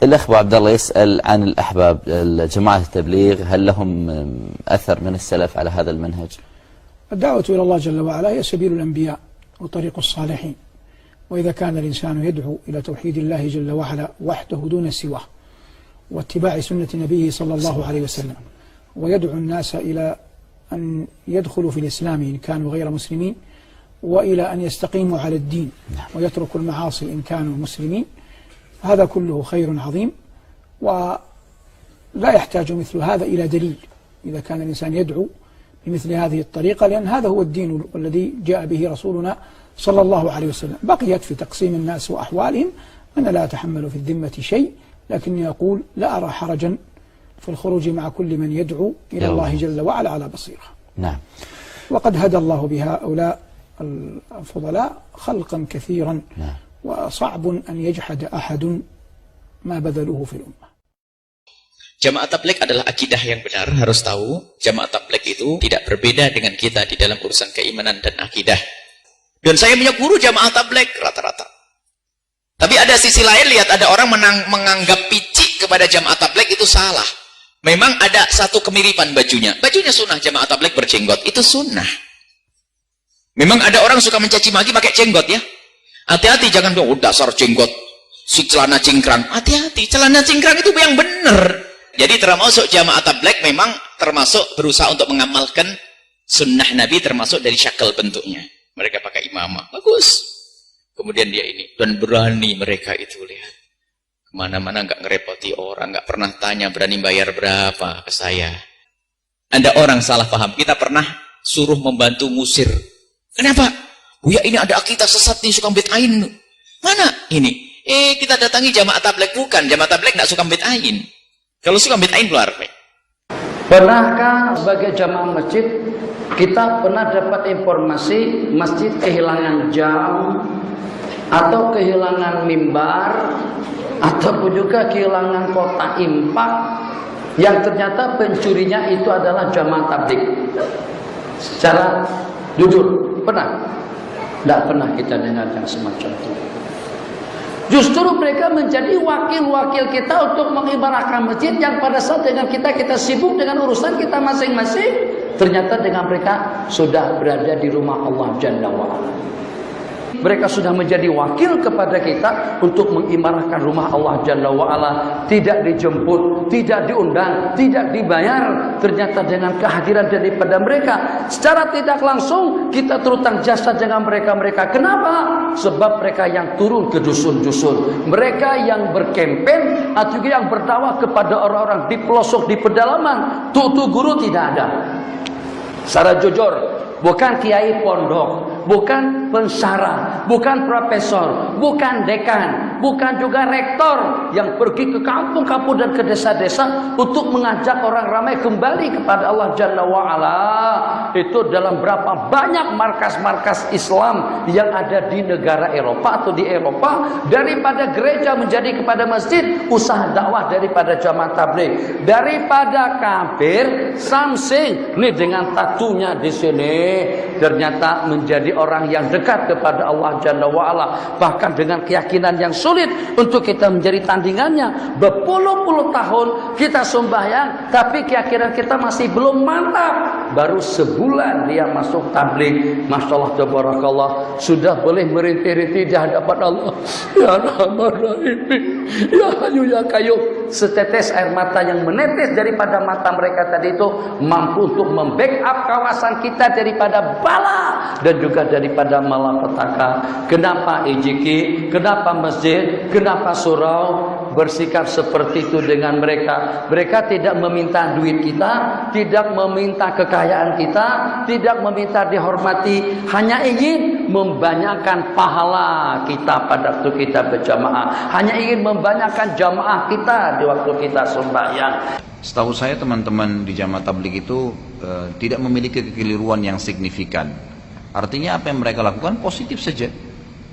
الأخ أبو عبد الله يسأل عن الأحباب جماعة التبليغ، هل لهم أثر من السلف على هذا المنهج؟ الدعوة إلى الله جل وعلا هي سبيل الأنبياء وطريق الصالحين، وإذا كان الإنسان يدعو إلى توحيد الله جل وعلا وحده دون سواه واتباع سنة نبيه صلى الله عليه وسلم، ويدعو الناس إلى أن يدخلوا في الإسلام إن كانوا غير مسلمين، وإلى أن يستقيموا على الدين ويتركوا المعاصي إن كانوا مسلمين، هذا كله خير عظيم، ولا يحتاج مثل هذا إلى دليل إذا كان الإنسان يدعو بمثل هذه الطريقة، لأن هذا هو الدين الذي جاء به رسولنا صلى الله عليه وسلم. بقيت في تقسيم الناس وأحوالهم أنا لا أتحمل في الذمة شيء، لكني أقول لا أرى حرجا في الخروج مع كل من يدعو إلى الله جل وعلا على بصيرة. نعم. وقد هدى الله بهؤلاء الفضلاء خلقا كثيرا. نعم. وصعب أن يجحد أحد ما بذلوه في الأمة. Jamaah tabligh adalah akidah yang benar. Harus tahu, jamaah tabligh itu tidak berbeda dengan kita di dalam urusan keimanan dan akidah. Dan saya punya guru jamaah tabligh rata-rata. Tapi ada sisi lain, lihat ada orang menganggap picik kepada jamaah tabligh itu salah. Memang ada satu kemiripan bajunya. Bajunya sunnah, jamaah tabligh berjenggot, itu sunnah. Memang ada orang suka mencaci maki pakai jenggot ya. Hati-hati, jangan bilang, oh dasar jenggot, si celana cingkrang. Hati-hati, celana cingkrang itu yang benar. Jadi termasuk jamaah tabligh memang termasuk berusaha untuk mengamalkan sunnah Nabi, termasuk dari syakal bentuknya. Mereka pakai imamah, bagus. Kemudian dia ini, dan berani mereka itu, lihat. Kemana-mana nggak ngerepoti orang, nggak pernah tanya berani bayar berapa ke saya. Ada orang salah paham, kita pernah suruh membantu musir. Kenapa? Buya ini ada akidah sesat nih, suka bid'ain. Mana ini? Kita datangi jamaah tabligh, bukan. Jamaah tabligh nggak suka bid'ain. Kalau suka bid'ain keluar. Pernahkah sebagai jamaah masjid kita pernah dapat informasi masjid kehilangan jam atau kehilangan mimbar ataupun juga kehilangan kotak infak yang ternyata pencurinya itu adalah jamaah tabligh? Secara jujur, pernah? Tidak pernah kita dengar yang semacam itu. Justru mereka menjadi wakil-wakil kita untuk mengibarahkan masjid yang pada saat dengan kita sibuk dengan urusan kita masing-masing, ternyata dengan mereka sudah berada di rumah Allah Jalla wa'ala. Mereka sudah menjadi wakil kepada kita untuk mengimarahkan rumah Allah Jalla wa'ala. Tidak dijemput, tidak diundang, tidak dibayar. Ternyata dengan kehadiran daripada mereka, secara tidak langsung kita terutang jasa dengan mereka-mereka. Kenapa? Sebab mereka yang turun ke dusun-dusun, mereka yang berkempen atau yang berdakwah kepada orang-orang di pelosok, di pedalaman. Tutu guru tidak ada. Secara jujur, bukan kiai pondok, bukan pensyarah, bukan profesor, bukan dekan, bukan juga rektor yang pergi ke kampung-kampung dan ke desa-desa untuk mengajak orang ramai kembali kepada Allah Jalla wa'ala. Itu dalam berapa banyak markas-markas Islam yang ada di negara Eropa atau di Eropa, daripada gereja menjadi kepada masjid, usaha dakwah daripada jamaah tabligh, daripada kafir samsing nih dengan tatunya di sini, ternyata menjadi orang yang dekat kepada Allah Jalla wa'ala. Bahkan dengan keyakinan yang sulit untuk kita menjadi tandingannya. Berpuluh-puluh tahun kita sembahyang, tapi keyakinan kita masih belum mantap. Baru sebulan dia masuk tabligh, Masya Allah tabarakallah, sudah boleh merintih-rintih di hadapan Allah. Ya Rahman Rahim, Ya Hayyu Ya Qayyum. Setetes air mata yang menetes daripada mata mereka tadi itu mampu untuk membackup kawasan kita daripada bala dan juga daripada malapetaka. Kenapa IJK, kenapa masjid, kenapa surau bersikap seperti itu dengan mereka? Mereka tidak meminta duit kita, tidak meminta kekayaan kita, tidak meminta dihormati, hanya ingin membanyakkan pahala kita pada waktu kita berjamaah, hanya ingin membanyakkan jamaah kita di waktu kita sembahyang. Setahu saya teman-teman di jamaah tabligh itu tidak memiliki kekeliruan yang signifikan. Artinya apa yang mereka lakukan positif saja.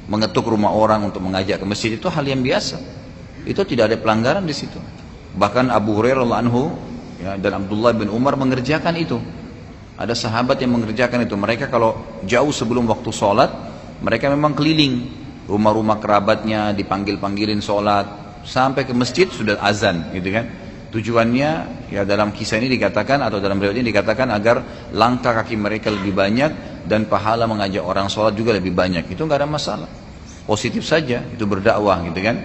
Mengetuk rumah orang untuk mengajak ke masjid itu hal yang biasa. Itu tidak ada pelanggaran di situ. Bahkan Abu Hurairah radhiyallahu anhu ya, dan Abdullah bin Umar mengerjakan itu. Ada sahabat yang mengerjakan itu. Mereka kalau jauh sebelum waktu sholat, mereka memang keliling rumah-rumah kerabatnya, dipanggil-panggilin sholat. sampai ke masjid sudah azan, gitu kan. Tujuannya ya dalam kisah ini dikatakan atau dalam riwayat ini dikatakan agar langkah kaki mereka lebih banyak dan pahala mengajak orang sholat juga lebih banyak. Itu nggak ada masalah, positif saja itu berdakwah, gitu kan.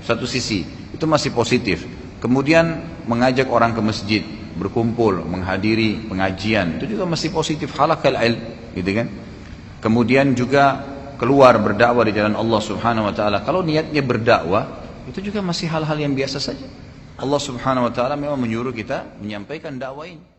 Satu sisi itu masih positif. Kemudian mengajak orang ke masjid, berkumpul, menghadiri pengajian, itu juga masih positif, halakal ilm, gitu kan. Kemudian juga keluar berdakwah di jalan Allah Subhanahu wa taala. Kalau niatnya berdakwah, itu juga masih hal-hal yang biasa saja. Allah Subhanahu wa taala memang menyuruh kita menyampaikan dakwah ini.